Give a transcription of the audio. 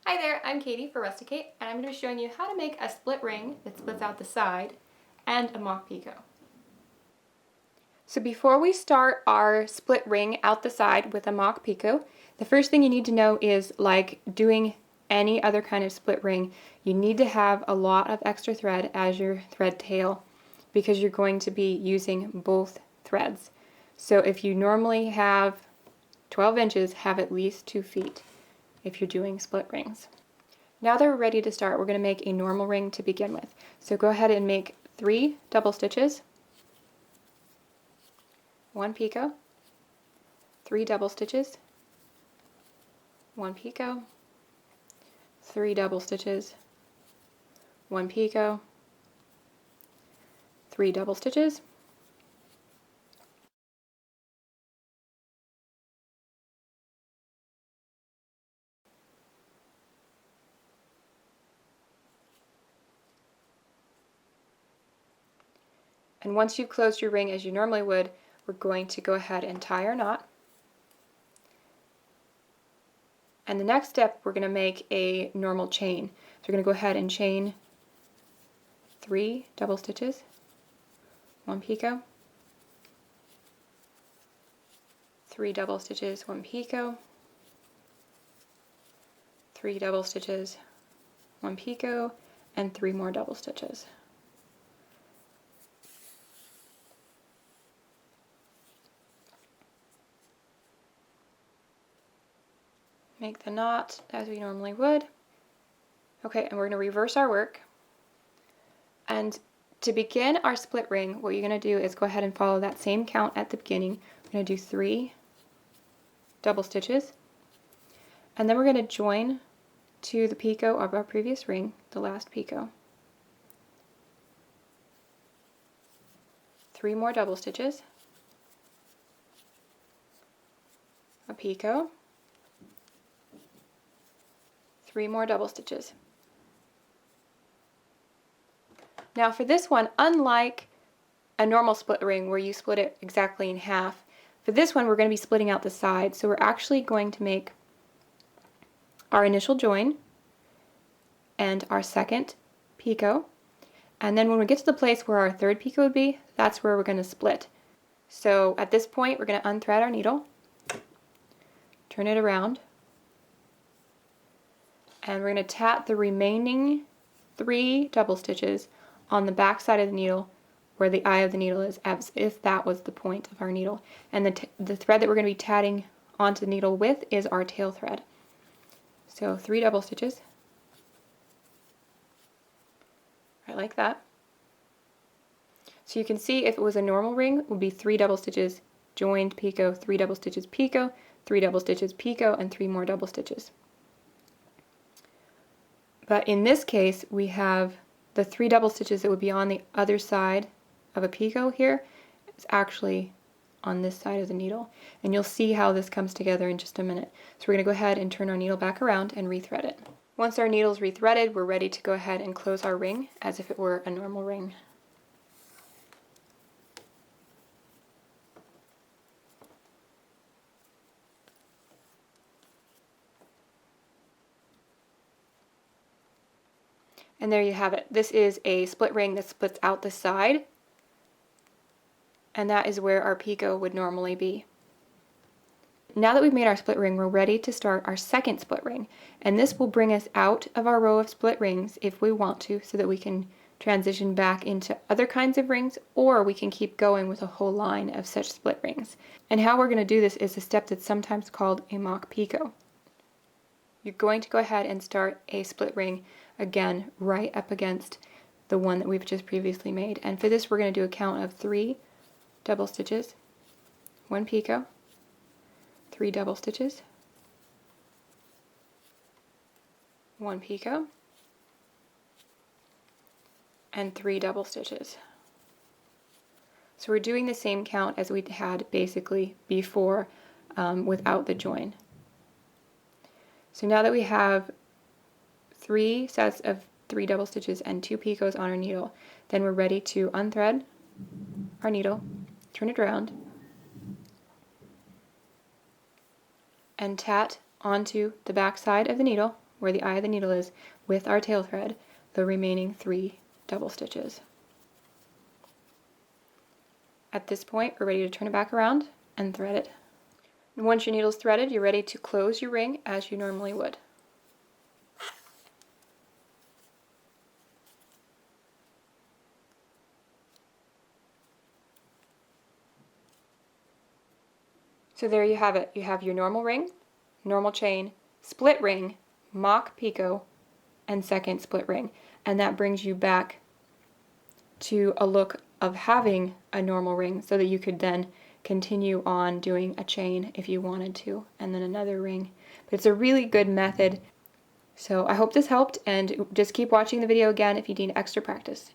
Hi there, I'm Katy for RustiKate, and I'm going to be showing you how to make a split ring that splits out the side and a mock picot. So before we start our split ring out the side with a mock picot, the first thing you need to know is, like doing any other kind of split ring, you need to have a lot of extra thread as your thread tail because you're going to be using both threads. So if you normally have 12 inches, have at least 2 feet if you're doing split rings. Now that we're ready to start, we're going to make a normal ring to begin with. So go ahead and make 3 double stitches, 1 picot, 3 double stitches, 1 picot, 3 double stitches, 1 picot, 3 double stitches, and once you've closed your ring as you normally would, we're going to go ahead and tie our knot. And the next step, we're going to make a normal chain. So we're going to go ahead and chain 3 double stitches, 1 picot, 3 double stitches, 1 picot, 3 double stitches, 1 picot, and 3 more double stitches. Make the knot as we normally would. Okay, and we're going to reverse our work. And to begin our split ring, what you're going to do is go ahead and follow that same count at the beginning. We're going to do 3 double stitches, and then we're going to join to the picot of our previous ring, the last picot. 3 more double stitches, a picot, 3 more double stitches. Now for this one, unlike a normal split ring where you split it exactly in half, for this one we're going to be splitting out the side, so we're actually going to make our initial join and our second picot, and then when we get to the place where our third picot would be, that's where we're going to split. So at this point we're going to unthread our needle, turn it around, and we're going to tat the remaining 3 double stitches on the back side of the needle where the eye of the needle is, as if that was the point of our needle. And the thread that we're going to be tatting onto the needle with is our tail thread. So 3 double stitches, right like that. So you can see if it was a normal ring, it would be 3 double stitches, joined picot, 3 double stitches picot, 3 double stitches picot, and 3 more double stitches. But in this case, we have the 3 double stitches that would be on the other side of a picot here. It's actually on this side of the needle. And you'll see how this comes together in just a minute. So we're going to go ahead and turn our needle back around and rethread it. Once our needle's rethreaded, we're ready to go ahead and close our ring as if it were a normal ring. And there you have it. This is a split ring that splits out the side, and that is where our picot would normally be. Now that we've made our split ring, we're ready to start our second split ring, and this will bring us out of our row of split rings if we want to, so that we can transition back into other kinds of rings, or we can keep going with a whole line of such split rings. And how we're going to do this is a step that's sometimes called a mock picot. You're going to go ahead and start a split ring again right up against the one that we've just previously made, and for this we're going to do a count of 3 double stitches, 1 picot, 3 double stitches, 1 picot, and 3 double stitches. So we're doing the same count as we had basically before without the join. So now that we have 3 sets of 3 double stitches and 2 picots on our needle, then we're ready to unthread our needle, turn it around, and tat onto the back side of the needle where the eye of the needle is with our tail thread the remaining 3 double stitches. At this point, we're ready to turn it back around and thread it. And once your needle's threaded, you're ready to close your ring as you normally would. So there you have it. You have your normal ring, normal chain, split ring, mock picot, and second split ring. And that brings you back to a look of having a normal ring so that you could then continue on doing a chain if you wanted to, and then another ring. But it's a really good method. So I hope this helped, and just keep watching the video again if you need extra practice.